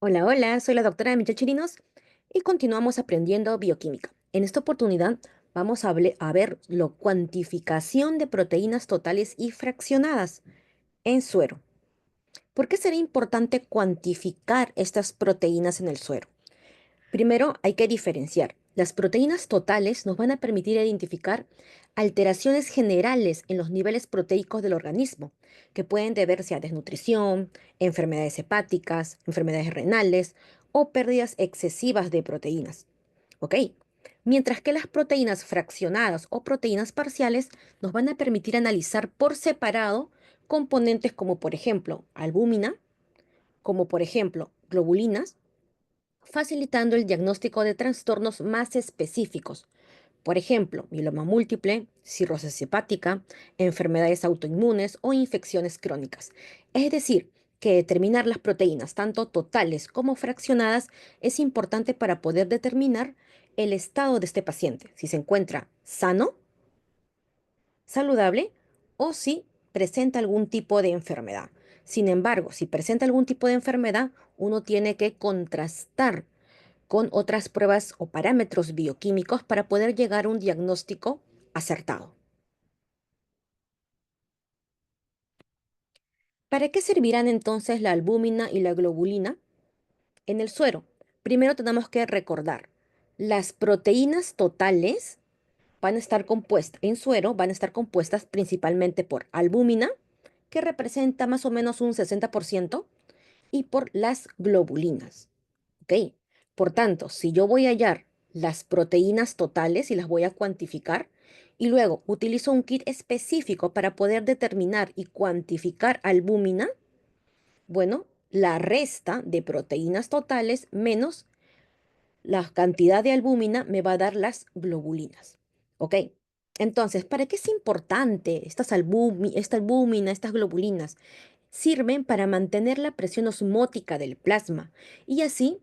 Hola, hola, soy la doctora Michelle Chirinos y continuamos aprendiendo bioquímica. En esta oportunidad vamos a ver la cuantificación de proteínas totales y fraccionadas en suero. ¿Por qué será importante cuantificar estas proteínas en el suero? Primero, hay que diferenciar. Las proteínas totales nos van a permitir identificar alteraciones generales en los niveles proteicos del organismo, que pueden deberse a desnutrición, enfermedades hepáticas, enfermedades renales o pérdidas excesivas de proteínas. ¿Ok? Mientras que las proteínas fraccionadas o proteínas parciales nos van a permitir analizar por separado componentes como por ejemplo albúmina, como por ejemplo globulinas, facilitando el diagnóstico de trastornos más específicos. Por ejemplo, mieloma múltiple, cirrosis hepática, enfermedades autoinmunes o infecciones crónicas. Es decir, que determinar las proteínas, tanto totales como fraccionadas, es importante para poder determinar el estado de este paciente, si se encuentra sano, saludable o si presenta algún tipo de enfermedad. Sin embargo, si presenta algún tipo de enfermedad, uno tiene que contrastar con otras pruebas o parámetros bioquímicos para poder llegar a un diagnóstico acertado. ¿Para qué servirán entonces la albúmina y la globulina en el suero? Primero tenemos que recordar, las proteínas totales van a estar compuestas en suero, van a estar compuestas principalmente por albúmina, que representa más o menos un 60%, y por las globulinas. ¿Ok? Por tanto, si yo voy a hallar las proteínas totales y las voy a cuantificar, y luego utilizo un kit específico para poder determinar y cuantificar albúmina, bueno, la resta de proteínas totales menos la cantidad de albúmina me va a dar las globulinas. ¿Ok? Entonces, ¿para qué es importante esta albúmina, estas globulinas? Sirven para mantener la presión osmótica del plasma y así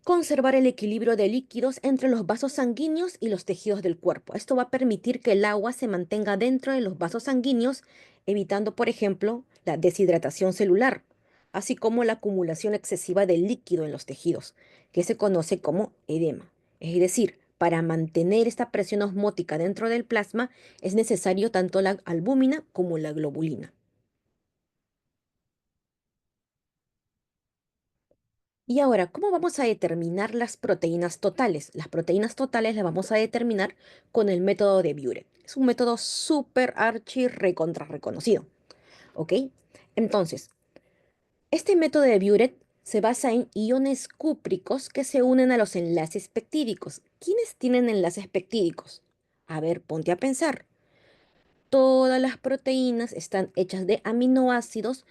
conservar el equilibrio de líquidos entre los vasos sanguíneos y los tejidos del cuerpo. Esto va a permitir que el agua se mantenga dentro de los vasos sanguíneos, evitando, por ejemplo, la deshidratación celular, así como la acumulación excesiva de líquido en los tejidos, que se conoce como edema. Es decir, para mantener esta presión osmótica dentro del plasma es necesario tanto la albúmina como la globulina. Y ahora, ¿cómo vamos a determinar las proteínas totales? Las proteínas totales las vamos a determinar con el método de Buret. Es un método súper archi recontra reconocido. ¿Ok? Entonces, este método de Buret se basa en iones cúpricos que se unen a los enlaces peptídicos. ¿Quiénes tienen enlaces peptídicos? A ver, ponte a pensar. Todas las proteínas están hechas de aminoácidos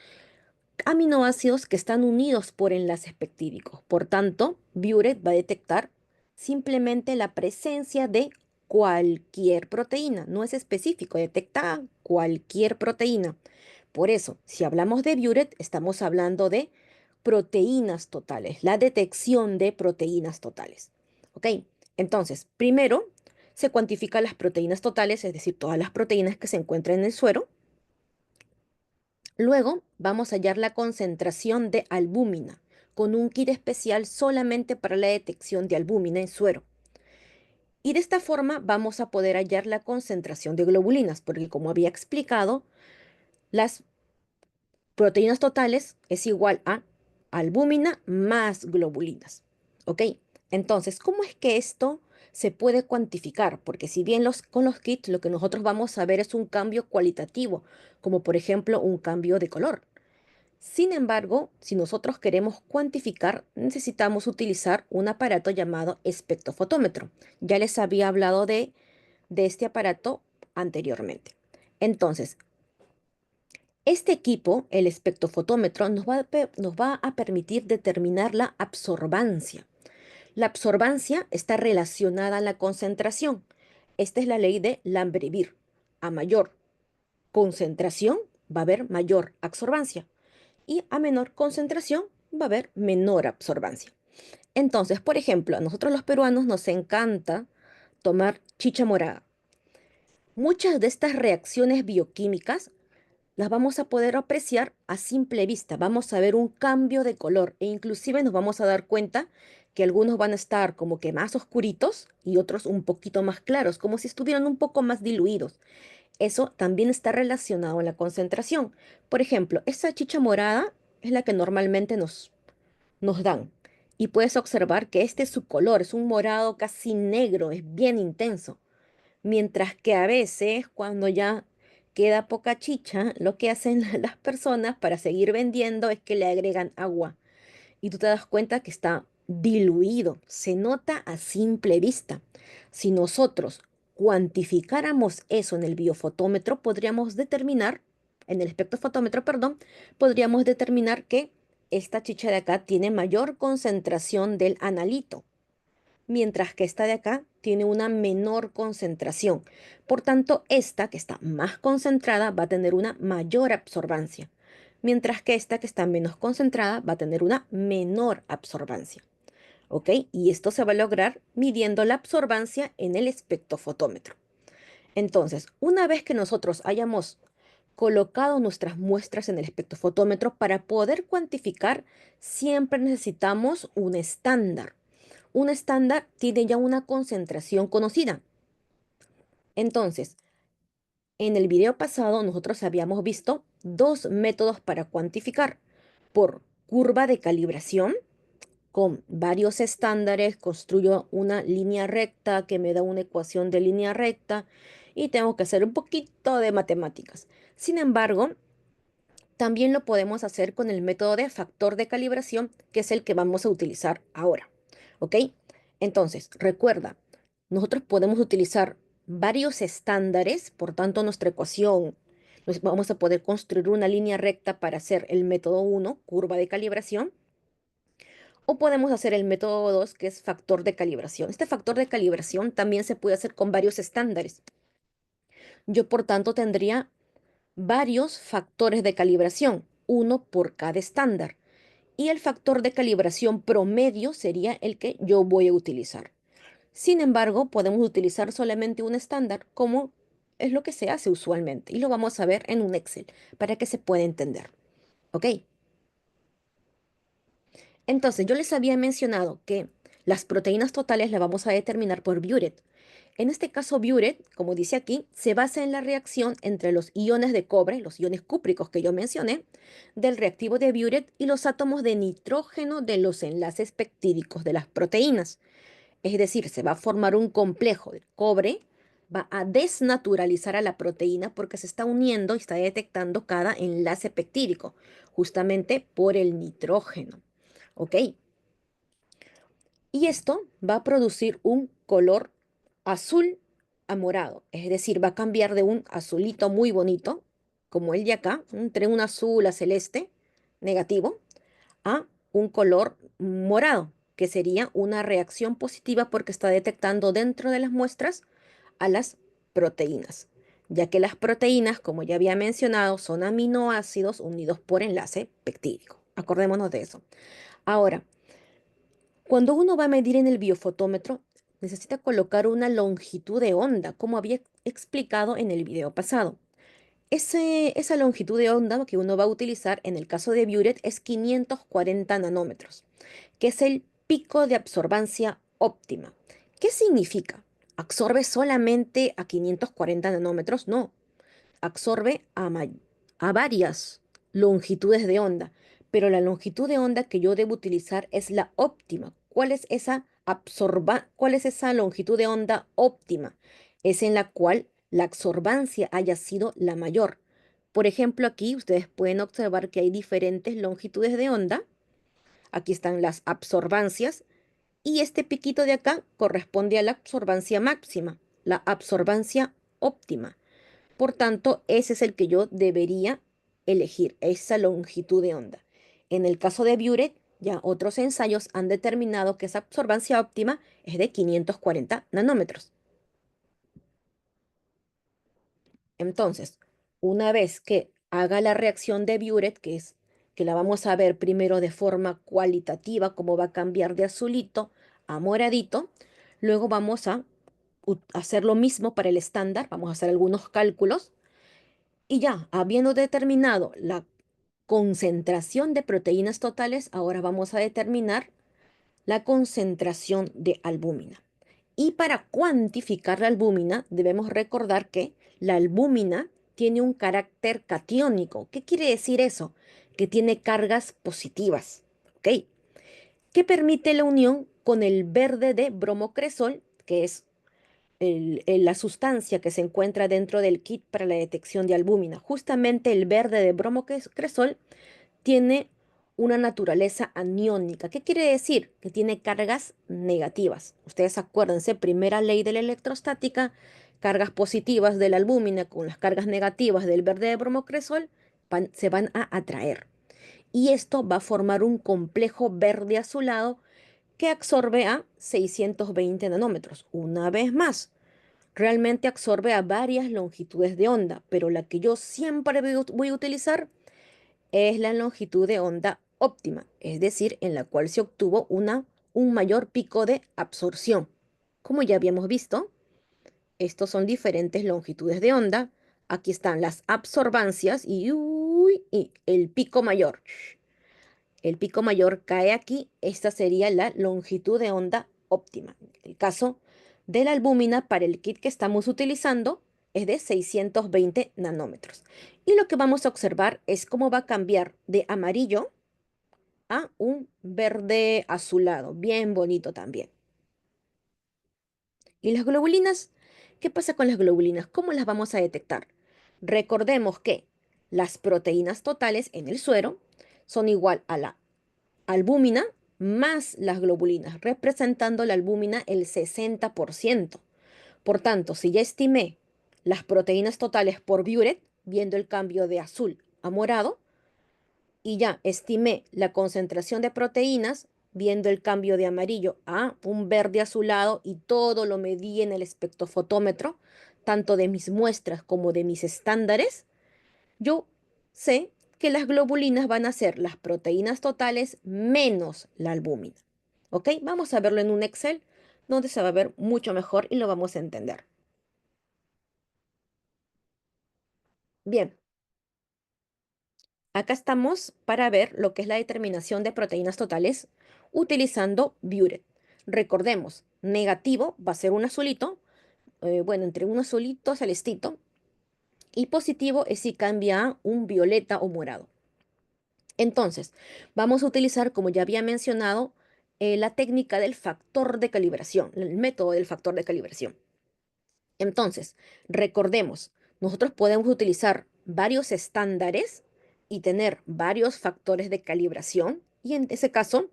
que están unidos por enlaces peptídicos. Por tanto, Buret va a detectar simplemente la presencia de cualquier proteína. No es específico, detecta cualquier proteína. Por eso, si hablamos de Buret, estamos hablando de proteínas totales, la detección de proteínas totales. ¿Ok? Entonces, primero se cuantifican las proteínas totales, es decir, todas las proteínas que se encuentran en el suero. Luego vamos a hallar la concentración de albúmina con un kit especial solamente para la detección de albúmina en suero. Y de esta forma vamos a poder hallar la concentración de globulinas, porque como había explicado, las proteínas totales es igual a albúmina más globulinas. ¿Ok? Entonces, ¿cómo es que esto se puede cuantificar? Porque si bien con los kits lo que nosotros vamos a ver es un cambio cualitativo, como por ejemplo un cambio de color. Sin embargo, si nosotros queremos cuantificar, necesitamos utilizar un aparato llamado espectrofotómetro. Ya les había hablado de este aparato anteriormente. Entonces, este equipo, el espectrofotómetro, nos va a permitir determinar la absorbancia. La absorbancia está relacionada a la concentración. Esta es la ley de Lambert-Beer. A mayor concentración va a haber mayor absorbancia y a menor concentración va a haber menor absorbancia. Entonces, por ejemplo, a nosotros los peruanos nos encanta tomar chicha morada. Muchas de estas reacciones bioquímicas las vamos a poder apreciar a simple vista. Vamos a ver un cambio de color e inclusive nos vamos a dar cuenta que algunos van a estar como que más oscuritos y otros un poquito más claros, como si estuvieran un poco más diluidos. Eso también está relacionado en la concentración. Por ejemplo, esta chicha morada es la que normalmente nos dan. Y puedes observar que este es su color, es un morado casi negro, es bien intenso. Mientras que a veces, cuando ya queda poca chicha, lo que hacen las personas para seguir vendiendo es que le agregan agua. Y tú te das cuenta que está diluido, se nota a simple vista. Si nosotros cuantificáramos eso en el biofotómetro, podríamos determinar, en el espectrofotómetro, perdón, podríamos determinar que esta chicha de acá tiene mayor concentración del analito, mientras que esta de acá tiene una menor concentración. Por tanto, esta que está más concentrada va a tener una mayor absorbancia, mientras que esta que está menos concentrada va a tener una menor absorbancia. ¿Ok? Y esto se va a lograr midiendo la absorbancia en el espectrofotómetro. Entonces, una vez que nosotros hayamos colocado nuestras muestras en el espectrofotómetro, para poder cuantificar, siempre necesitamos un estándar. Un estándar tiene ya una concentración conocida. Entonces, en el video pasado nosotros habíamos visto dos métodos para cuantificar: por curva de calibración. Con varios estándares construyo una línea recta que me da una ecuación de línea recta y tengo que hacer un poquito de matemáticas. Sin embargo, también lo podemos hacer con el método de factor de calibración, que es el que vamos a utilizar ahora. ¿Ok? Entonces, recuerda, nosotros podemos utilizar varios estándares, por tanto, nuestra ecuación, nos vamos a poder construir una línea recta para hacer el método uno, curva de calibración, o podemos hacer el método 2, que es factor de calibración. Este factor de calibración también se puede hacer con varios estándares. Yo, por tanto, tendría varios factores de calibración, uno por cada estándar. Y el factor de calibración promedio sería el que yo voy a utilizar. Sin embargo, podemos utilizar solamente un estándar, como es lo que se hace usualmente. Y lo vamos a ver en un Excel para que se pueda entender. ¿Ok? Entonces, yo les había mencionado que las proteínas totales las vamos a determinar por Biuret. En este caso, Biuret, como dice aquí, se basa en la reacción entre los iones de cobre, los iones cúpricos que yo mencioné, del reactivo de Biuret y los átomos de nitrógeno de los enlaces peptídicos de las proteínas. Es decir, se va a formar un complejo de cobre, va a desnaturalizar a la proteína porque se está uniendo y está detectando cada enlace peptídico, justamente por el nitrógeno. ¿Ok? Y esto va a producir un color azul a morado, es decir, va a cambiar de un azulito muy bonito, como el de acá, entre un azul a celeste negativo, a un color morado, que sería una reacción positiva porque está detectando dentro de las muestras a las proteínas, ya que las proteínas, como ya había mencionado, son aminoácidos unidos por enlace peptídico. Acordémonos de eso. Ahora, cuando uno va a medir en el biofotómetro, necesita colocar una longitud de onda, como había explicado en el video pasado. Esa longitud de onda que uno va a utilizar en el caso de Biuret es 540 nanómetros, que es el pico de absorbancia óptima. ¿Qué significa? ¿Absorbe solamente a 540 nanómetros? No, absorbe a varias longitudes de onda, pero la longitud de onda que yo debo utilizar es la óptima. ¿Cuál es esa longitud de onda óptima? Es en la cual la absorbancia haya sido la mayor. Por ejemplo, aquí ustedes pueden observar que hay diferentes longitudes de onda. Aquí están las absorbancias y este piquito de acá corresponde a la absorbancia máxima, la absorbancia óptima. Por tanto, ese es el que yo debería elegir, esa longitud de onda. En el caso de Biuret, ya otros ensayos han determinado que esa absorbancia óptima es de 540 nanómetros. Entonces, una vez que haga la reacción de Biuret, que la vamos a ver primero de forma cualitativa, cómo va a cambiar de azulito a moradito, luego vamos a hacer lo mismo para el estándar, vamos a hacer algunos cálculos Y ya, habiendo determinado la concentración de proteínas totales, ahora vamos a determinar la concentración de albúmina. Y para cuantificar la albúmina, debemos recordar que la albúmina tiene un carácter catiónico. ¿Qué quiere decir eso? Que tiene cargas positivas, ¿ok? Que permite la unión con el verde de bromocresol, que es la sustancia que se encuentra dentro del kit para la detección de albúmina. Justamente el verde de bromocresol tiene una naturaleza aniónica. ¿Qué quiere decir? Que tiene cargas negativas. Ustedes acuérdense, primera ley de la electrostática, cargas positivas de la albúmina con las cargas negativas del verde de bromocresol se van a atraer. Y esto va a formar un complejo verde azulado que absorbe a 620 nanómetros. Una vez más, realmente absorbe a varias longitudes de onda, pero la que yo siempre voy a utilizar es la longitud de onda óptima, es decir, en la cual se obtuvo un mayor pico de absorción. Como ya habíamos visto, estos son diferentes longitudes de onda. Aquí están las absorbancias y el pico mayor. El pico mayor cae aquí. Esta sería la longitud de onda óptima. El caso de la albúmina para el kit que estamos utilizando es de 620 nanómetros. Y lo que vamos a observar es cómo va a cambiar de amarillo a un verde azulado, bien bonito también. ¿Y las globulinas? ¿Qué pasa con las globulinas? ¿Cómo las vamos a detectar? Recordemos que las proteínas totales en el suero son igual a la albúmina más las globulinas, representando la albúmina el 60%. Por tanto, si ya estimé las proteínas totales por Biuret, viendo el cambio de azul a morado, y ya estimé la concentración de proteínas, viendo el cambio de amarillo a un verde azulado y todo lo medí en el espectrofotómetro, tanto de mis muestras como de mis estándares, yo sé que las globulinas van a ser las proteínas totales menos la albúmina. ¿Ok? Vamos a verlo en un Excel donde se va a ver mucho mejor y lo vamos a entender. Bien, acá estamos para ver lo que es la determinación de proteínas totales utilizando Biuret. Recordemos, negativo va a ser un azulito, bueno, entre un azulito celestito, y positivo es si cambia a un violeta o morado. Entonces, vamos a utilizar, como ya había mencionado, la técnica del factor de calibración, el método del factor de calibración. Entonces, recordemos, nosotros podemos utilizar varios estándares y tener varios factores de calibración y en ese caso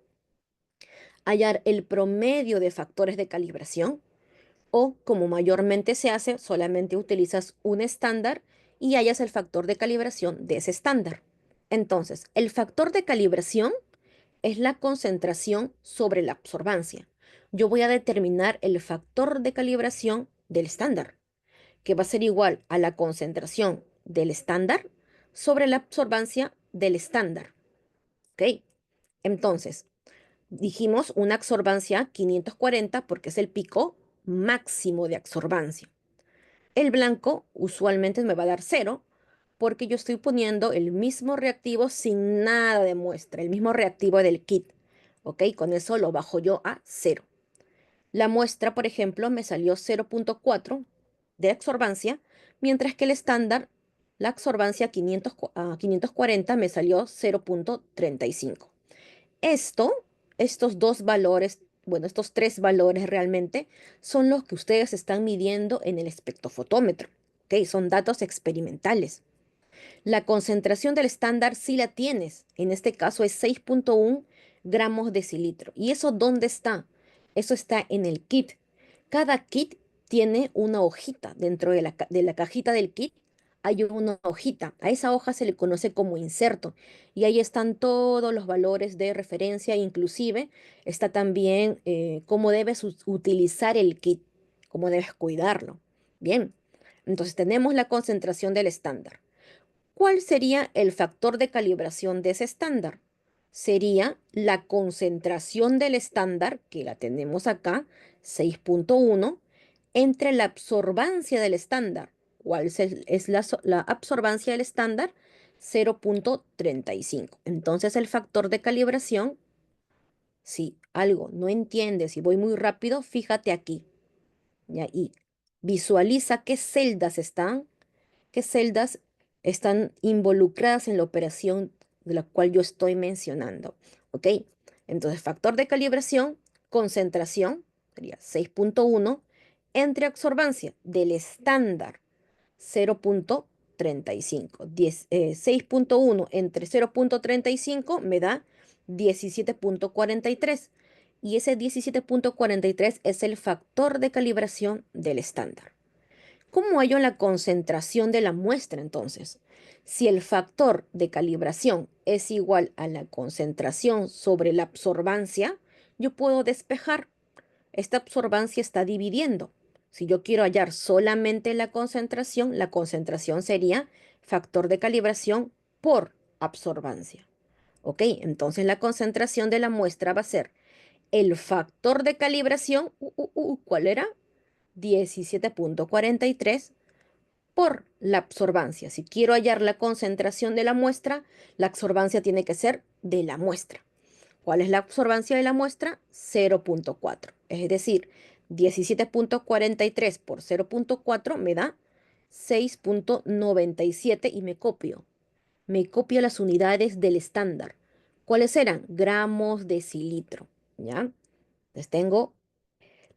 hallar el promedio de factores de calibración o como mayormente se hace, solamente utilizas un estándar y hallas el factor de calibración de ese estándar. Entonces, el factor de calibración es la concentración sobre la absorbancia. Yo voy a determinar el factor de calibración del estándar, que va a ser igual a la concentración del estándar sobre la absorbancia del estándar. ¿Ok? Entonces, dijimos una absorbancia 540 porque es el pico máximo de absorbancia. El blanco usualmente me va a dar cero porque yo estoy poniendo el mismo reactivo sin nada de muestra, el mismo reactivo del kit. ¿Ok? Con eso lo bajo yo a cero. La muestra, por ejemplo, me salió 0,4 de absorbancia, mientras que el estándar, la absorbancia 540 me salió 0,35. Esto, estos dos valores, bueno, estos tres valores realmente son los que ustedes están midiendo en el espectrofotómetro. ¿Ok? Son datos experimentales. La concentración del estándar sí la tienes. En este caso es 6,1 gramos decilitro. ¿Y eso dónde está? Eso está en el kit. Cada kit tiene una hojita. Dentro de la cajita del kit hay una hojita. A esa hoja se le conoce como inserto. Y ahí están todos los valores de referencia. Inclusive está también cómo debes utilizar el kit, cómo debes cuidarlo. Bien, entonces tenemos la concentración del estándar. ¿Cuál sería el factor de calibración de ese estándar? Sería la concentración del estándar, que la tenemos acá, 6,1, entre la absorbancia del estándar, ¿Cuál es la absorbancia del estándar? 0,35. Entonces el factor de calibración, si algo no entiendes, si voy muy rápido, fíjate aquí. ¿Ya? Y visualiza qué celdas están involucradas en la operación de la cual yo estoy mencionando. ¿Ok? Entonces, factor de calibración, concentración, sería 6,1, entre absorbancia del estándar 0,35. 6,1 entre 0,35 me da 17,43. Y ese 17,43 es el factor de calibración del estándar. ¿Cómo hallo la concentración de la muestra entonces? Si el factor de calibración es igual a la concentración sobre la absorbancia, yo puedo despejar. Esta absorbancia está dividiendo. Si yo quiero hallar solamente la concentración sería factor de calibración por absorbancia. ¿Ok? Entonces la concentración de la muestra va a ser el factor de calibración, ¿cuál era? 17,43 por la absorbancia. Si quiero hallar la concentración de la muestra, la absorbancia tiene que ser de la muestra. ¿Cuál es la absorbancia de la muestra? 0,4. Es decir, 17,43 por 0,4 me da 6,97 y me copio. Me copio las unidades del estándar. ¿Cuáles eran? Gramos decilitro. ¿Ya? Entonces tengo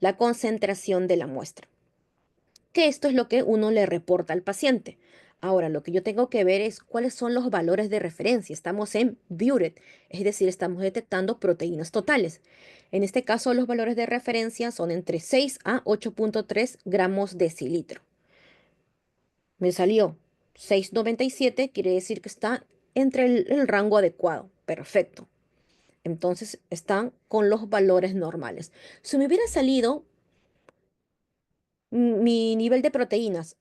la concentración de la muestra, que esto es lo que uno le reporta al paciente. Ahora, lo que yo tengo que ver es cuáles son los valores de referencia. Estamos en Buret, es decir, estamos detectando proteínas totales. En este caso, los valores de referencia son entre 6 a 8,3 gramos decilitro. Me salió 6,97, quiere decir que está entre el rango adecuado. Perfecto. Entonces, están con los valores normales. Si me hubiera salido mi nivel de proteínas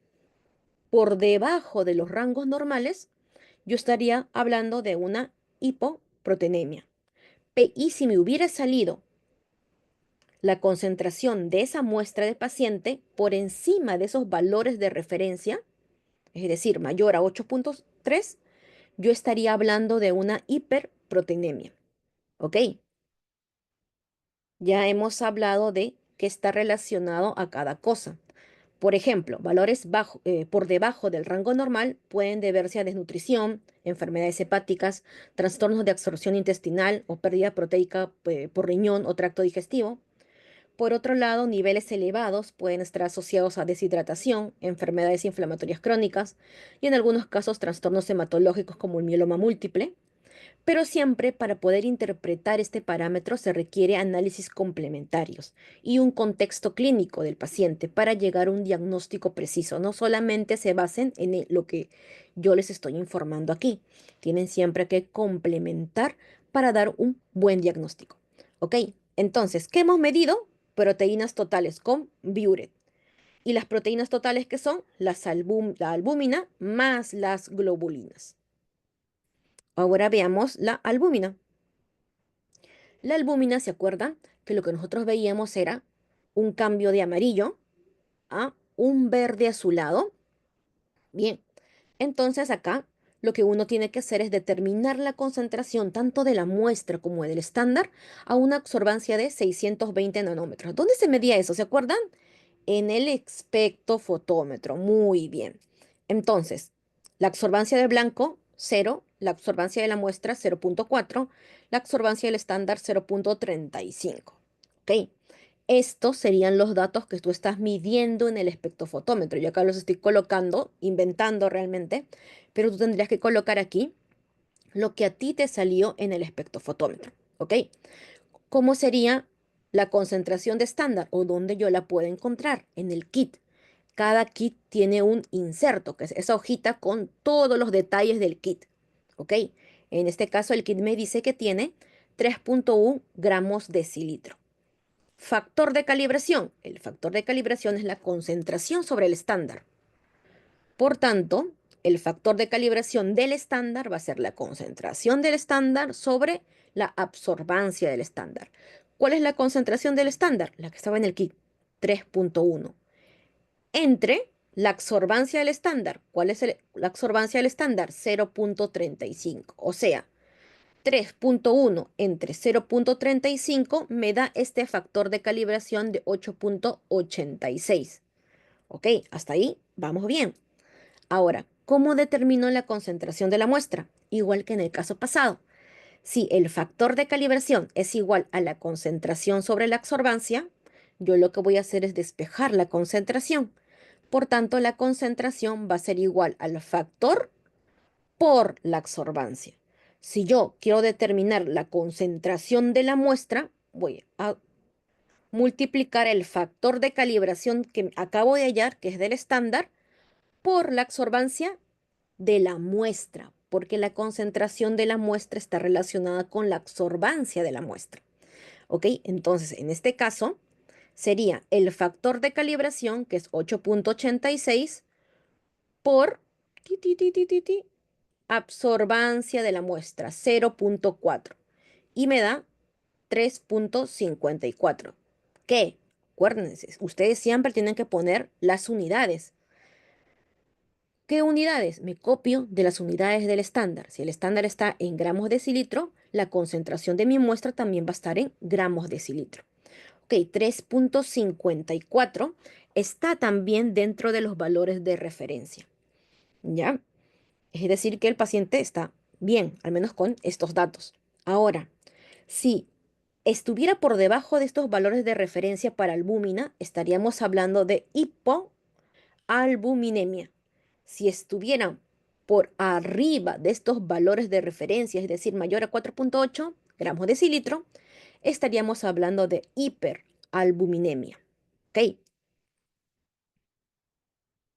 por debajo de los rangos normales, yo estaría hablando de una hipoproteinemia. Y si me hubiera salido la concentración de esa muestra de paciente por encima de esos valores de referencia, es decir, mayor a 8,3, yo estaría hablando de una hiperproteinemia. ¿Ok? Ya hemos hablado de qué está relacionado a cada cosa. Por ejemplo, valores por debajo del rango normal pueden deberse a desnutrición, enfermedades hepáticas, trastornos de absorción intestinal o pérdida proteica por riñón o tracto digestivo. Por otro lado, niveles elevados pueden estar asociados a deshidratación, enfermedades inflamatorias crónicas y en algunos casos trastornos hematológicos como el mieloma múltiple. Pero siempre para poder interpretar este parámetro se requiere análisis complementarios y un contexto clínico del paciente para llegar a un diagnóstico preciso. No solamente se basen en lo que yo les estoy informando aquí. Tienen siempre que complementar para dar un buen diagnóstico. ¿Ok? Entonces, ¿qué hemos medido? Proteínas totales con Biuret. Y las proteínas totales que son la albúmina más las globulinas. Ahora veamos la albúmina. La albúmina, ¿se acuerdan? Que lo que nosotros veíamos era un cambio de amarillo a un verde azulado. Bien, entonces acá lo que uno tiene que hacer es determinar la concentración tanto de la muestra como del estándar a una absorbancia de 620 nanómetros. ¿Dónde se medía eso? ¿Se acuerdan? En el espectrofotómetro. Muy bien. Entonces, la absorbancia del blanco, 0. La absorbancia de la muestra, 0,4. La absorbancia del estándar, 0,35. ¿Ok? Estos serían los datos que tú estás midiendo en el espectrofotómetro. Yo acá los estoy colocando, inventando realmente, pero tú tendrías que colocar aquí lo que a ti te salió en el espectrofotómetro. ¿Ok? ¿Cómo sería la concentración de estándar o dónde yo la puedo encontrar? En el kit. Cada kit tiene un inserto, que es esa hojita con todos los detalles del kit. ¿Ok? En este caso el kit me dice que tiene 3,1 gramos decilitro. Factor de calibración. El factor de calibración es la concentración sobre el estándar. Por tanto, el factor de calibración del estándar va a ser la concentración del estándar sobre la absorbancia del estándar. ¿Cuál es la concentración del estándar? La que estaba en el kit, 3,1. Entre La absorbancia del estándar. ¿Cuál es la absorbancia del estándar? 0,35. O sea, 3,1 entre 0,35 me da este factor de calibración de 8,86. Ok, hasta ahí vamos bien. Ahora, ¿cómo determino la concentración de la muestra? Igual que en el caso pasado. Si el factor de calibración es igual a la concentración sobre la absorbancia, yo lo que voy a hacer es despejar la concentración. Por tanto, la concentración va a ser igual al factor por la absorbancia. Si yo quiero determinar la concentración de la muestra, voy a multiplicar el factor de calibración que acabo de hallar, que es del estándar, por la absorbancia de la muestra, porque la concentración de la muestra está relacionada con la absorbancia de la muestra. ¿Ok? Entonces, en este caso, sería el factor de calibración, que es 8,86, por ti, ti, ti, ti, ti, ti, absorbancia de la muestra, 0,4. Y me da 3,54. ¿Qué? Acuérdense, ustedes siempre tienen que poner las unidades. ¿Qué unidades? Me copio de las unidades del estándar. Si el estándar está en gramos decilitro, la concentración de mi muestra también va a estar en gramos decilitro. Ok, 3,54 está también dentro de los valores de referencia. ¿Ya? Es decir, que el paciente está bien, al menos con estos datos. Ahora, si estuviera por debajo de estos valores de referencia para albúmina, estaríamos hablando de hipoalbuminemia. Si estuvieran por arriba de estos valores de referencia, es decir, mayor a 4,8 gramos decilitro, estaríamos hablando de hiperalbuminemia. ¿Ok?